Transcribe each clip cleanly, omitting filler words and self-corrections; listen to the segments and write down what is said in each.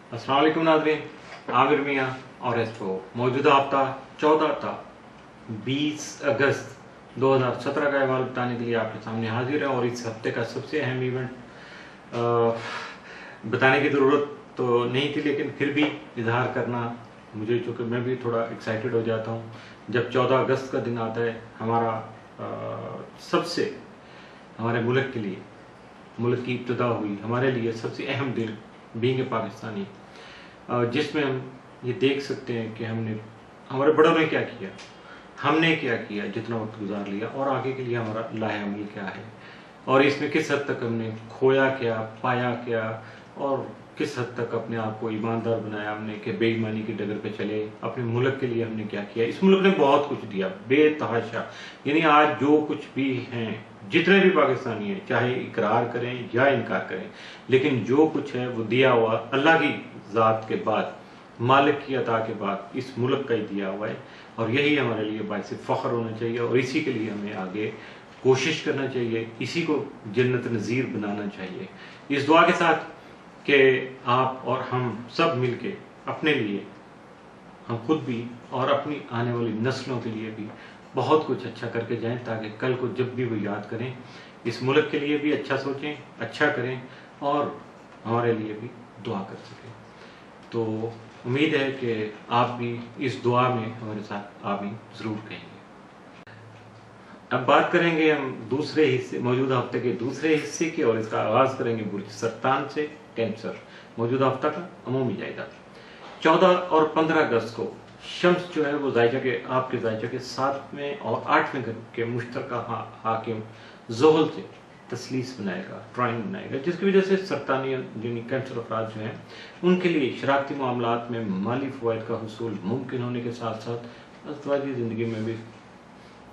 अस्सलाम वालेकुम नाज़रीन, आमिर मियाँ और एस्ट्रो मौजूदा हफ्ता 14 था 20 अगस्त 2017 का अहवाल बताने के लिए आपके सामने हाजिर है। और इस हफ्ते का सबसे अहम इवेंट बताने की ज़रूरत तो नहीं थी, लेकिन फिर भी इजहार करना मुझे, चूँकि मैं भी थोड़ा एक्साइटेड हो जाता हूँ जब 14 अगस्त का दिन आता है। हमारा सबसे हमारे मुल्क के लिए, मुल्क की इब्तिदा हुई हमारे लिए सबसे अहम दिन बीइंग ए पाकिस्तानी, जिसमें हम ये देख सकते हैं कि हमने, हमारे बड़ों ने क्या किया, हमने क्या किया, जितना वक्त गुजार लिया और आगे के लिए हमारा लाहे अमल क्या है, और इसमें किस हद तक हमने खोया क्या, पाया क्या, और किस हद तक अपने आप को ईमानदार बनाया हमने कि बेईमानी की डगर पे चले। अपने मुल्क के लिए हमने क्या किया। इस मुल्क ने बहुत कुछ दिया बेतहाशा, यानी आज जो कुछ भी हैं, जितने भी पाकिस्तानी हैं, चाहे इकरार करें या इनकार करें, लेकिन जो कुछ है वो दिया हुआ अल्लाह की ज़ात के बाद, मालिक की अता के बाद इस मुल्क का ही दिया हुआ है। और यही हमारे लिए बाइस फ़ख्र होना चाहिए और इसी के लिए हमें आगे कोशिश करना चाहिए, इसी को जन्नत नज़ीर बनाना चाहिए। इस दुआ के साथ कि आप और हम सब मिलके अपने लिए, हम खुद भी और अपनी आने वाली नस्लों के लिए भी बहुत कुछ अच्छा करके जाएं, ताकि कल को जब भी वो याद करें इस मुल्क के लिए भी अच्छा सोचें, अच्छा करें और हमारे लिए भी दुआ कर सकें। तो उम्मीद है कि आप भी इस दुआ में हमारे साथ आमीन ज़रूर कहेंगे। अब बात करेंगे हम दूसरे हिस्से, मौजूदा हफ्ते के दूसरे हिस्से की, और इसका आगाज़ करेंगे बुर्ज सरतान से, कैंसर। मौजूदा हफ्ता का अमूमी जायजा 14 और 15 अगस्त को शम्स जो है वो जायजा के, आपके जायजा के 7वें और 8वें घर के मुश्तरका हाकिम ज़ोहल से तसलीस बनाएगा, ट्राइन बनाएगा, जिसकी वजह से सरतानी यानी कैंसर अफराद जो हैं उनके लिए शरारती मामलात में माली फ़वाइद का हुसूल मुमकिन होने के साथ साथ अज़वाजी ज़िंदगी में भी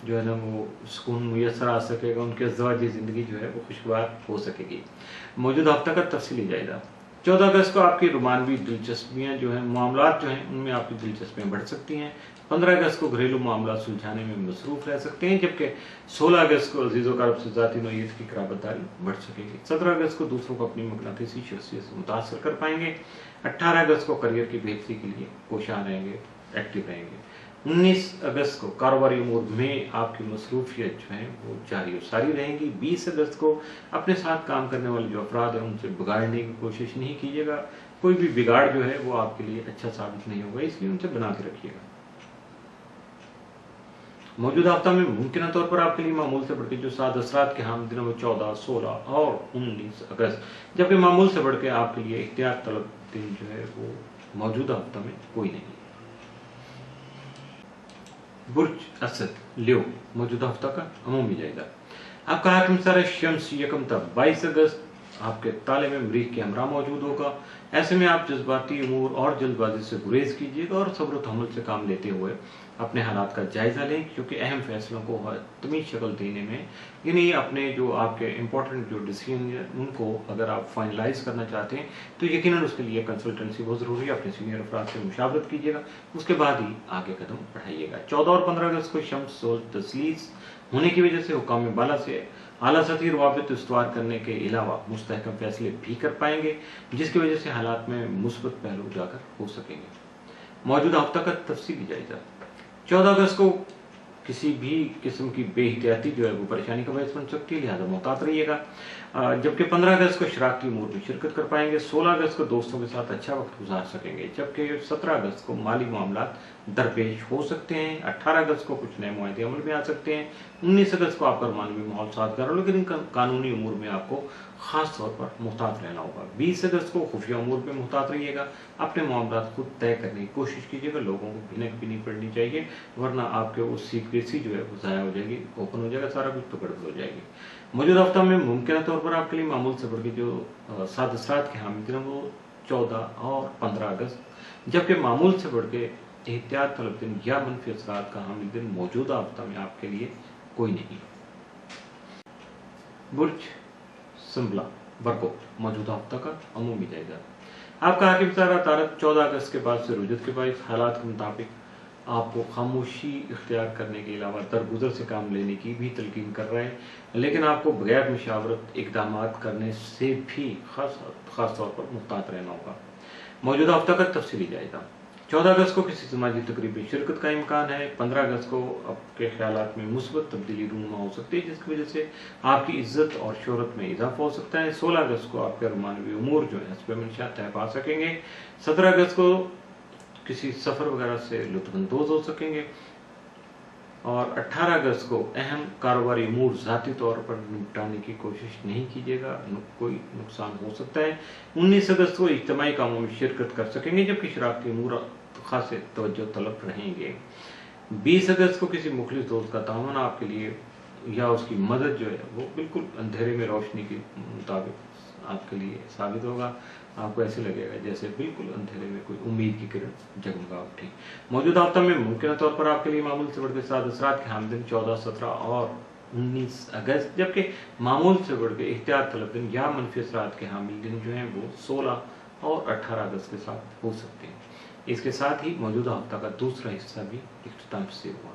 जो है ना वो सुकून मुयसर आ सकेगा, उनकी अज़वाजी ज़िंदगी जो है वो खुशगवार हो सकेगी। मौजूदा हफ्ता का तफसीली जायजा 14 अगस्त को आपकी रोमानवी दिलचस्पियाँ जो हैं, मामलात जो हैं, उनमें आपकी दिलचस्पियाँ बढ़ सकती हैं। 15 अगस्त को घरेलू मामला सुलझाने में मसरूफ़ रह सकते हैं, जबकि 16 अगस्त को अजीज़ व से ज़ाती नौयत की कराबतदारी बढ़ सकेगी। 17 अगस्त को दूसरों को अपनी मकनातीसी शख्सियत से मुतासर कर पाएंगे। 18 अगस्त को करियर की बेहतरी के लिए कोशां रहेंगे, एक्टिव रहेंगे। 19 अगस्त को कारोबारी उमूर में आपकी मसरूफियत जो है वो जारी और सारी रहेंगी। 20 अगस्त को अपने साथ काम करने वाले जो अफराद हैं उनसे बिगाड़ने की कोशिश नहीं कीजिएगा। कोई भी बिगाड़ जो है वो आपके लिए अच्छा साबित नहीं होगा, इसलिए उनसे बना के रखिएगा। मौजूदा हफ्ता में मुमकिन तौर पर आपके लिए मामूल से बढ़ के जो 7 असरात के हम दिनों में 14, 16 और 19 अगस्त, जबकि मामूल से बढ़ के आपके लिए इख्तियार तलब दिन जो है वो मौजूदा हफ्ता में कोई नहीं। बुर्ज असद लियो, मौजूदा हफ्ता का अमूमी जायजा। आपका हाकिम सारा शम्स यकम तक 22 अगस्त आपके ताले में मरीख के हमरा मौजूद होगा। ऐसे में आप जज्बाती उमूर और जल्दबाजी से गुरेज कीजिएगा और सब्र तहम्मुल से काम लेते हुए अपने हालात का जायजा लें, क्योंकि अहम फैसलों को तमीज़ शक्ल देने में, यानी अपने जो आपके इंपॉर्टेंट जो डिसीजन है उनको अगर आप फाइनलाइज करना चाहते हैं तो यकीनन उसके लिए कंसल्टेंसी बहुत ज़रूरी है। अपने सीनियर अफराद से मुशावरत कीजिएगा, उसके बाद ही आगे कदम बढ़ाइएगा। 14 और 15 अगस्त को शम्स तसलीस होने की वजह से हुकाम बाला से आला सतही रवाबित इस्तवार करने के अलावा मुस्तहकम फैसले भी कर पाएंगे, जिसकी वजह से हालात में मुस्बत पहलू उजागर हो सकेंगे। मौजूदा हफ्ता का तफसीली जायजा 14 अगस्त को किसी भी किस्म की बेहतियाती जो है वो परेशानी का बायस बन सकती है, लिहाजा मोहतात रहिएगा। जबकि 15 अगस्त को शरारती उमूर में शिरकत कर पाएंगे। 16 अगस्त को दोस्तों के साथ अच्छा वक्त गुजार सकेंगे, जबकि 17 अगस्त को माली मामलात दरपेश हो सकते हैं। 18 अगस्त को कुछ नए मुआहदे अमल में आ सकते हैं। 19 अगस्त को आपका मानवी माहौल साजगार हो, लेकिन कानूनी उमूर में आपको खास तौर पर मुहतात रहना होगा। 20 अगस्त को खुफिया उमूर में मुहतात रहिएगा। अपने मामलात खुद तय करने की कोशिश कीजिएगा, लोगों को भिनक भी नहीं पड़नी चाहिए, वरना आपके वो सीक्रेसी जो है वो ज़ाया हो जाएगी, ओपन हो जाएगा सारा कुछ, तो गड़बड़ हो जाएगी। मौजूदा हफ्ता में मुमकिन तौर पर आपके लिए मामूल से बढ़ के जो 7 असरात के हामिद दिन वो 14 और 15 अगस्त, जबकि मामूल से बढ़ के एहतियात तलब दिन या मनफी असरात का हामिद दिन मौजूदा हफ्ता में आपके लिए कोई नहीं। बुर्ज संभला बरको, मौजूदा हफ्ता का अमूमी जायजा। आपका हाकिम सारा तारक 14 अगस्त के बाद से रुजत के बाइस हालात के मुताबिक آپ کو خاموشی اختیار کرنے کے علاوہ درگزر سے کام لینے کی بھی تلقین کر رہا ہے، لیکن آپ کو بغیر مشاورت اقدامات کرنے سے بھی خاص طور پر محتاط رہنا ہوگا۔ موجودہ ہفتہ کا تفصیلی جائزہ۔ 14 اگست کو کسی سماجی تقریب میں شرکت کا امکان ہے۔ 15 اگست کو آپ کے خیالات میں مثبت تبدیلی رونما ہو سکتی ہے، جس کی وجہ سے آپ کی عزت اور شہرت میں اضافہ ہو سکتا ہے۔ 16 اگست کو آپ کے رومانوی امور جو ہیں حسب منشاء طے پا سکیں گے۔ 17 اگست کو کسی سفر وغیرہ سے لطف اندوز ہو سکیں گے، اور 18 اگست کو اہم کاروباری امور ذاتی طور پر نپٹانے کی کوشش نہیں کیجیے گا، کوئی نقصان ہو سکتا ہے۔ 19 اگست کو اجتماعی کاموں میں شرکت کر سکیں گے، جبکہ شراکتی امور خاصے توجہ طلب رہیں گے۔ 20 اگست کو کسی مخلص دوست کا تعاون آپ کے لیے یا اس کی مدد جو ہے وہ بالکل اندھیرے میں روشنی کے مطابق آپ کے لیے ثابت ہوگا۔ آپ کو ایسے لگے گا جیسے بالکل اندھیرے میں کوئی امید کی کرن جگمگا اٹھی۔ موجودہ ہفتہ میں ممکنہ طور پر آپ کے لیے معمول سے بڑھ کے 7 اثرات کے حامل دن 14، 17 اور 19 اگست، جبکہ معمول سے بڑھ کے احتیاط طلب دن یا منفی اثرات کے حامل دن جو ہیں وہ 16 اور 18 اگست کے ساتھ ہو سکتے ہیں۔ اس کے ساتھ ہی موجودہ ہفتہ کا دوسرا حصہ بھی اختتام سے ہوا۔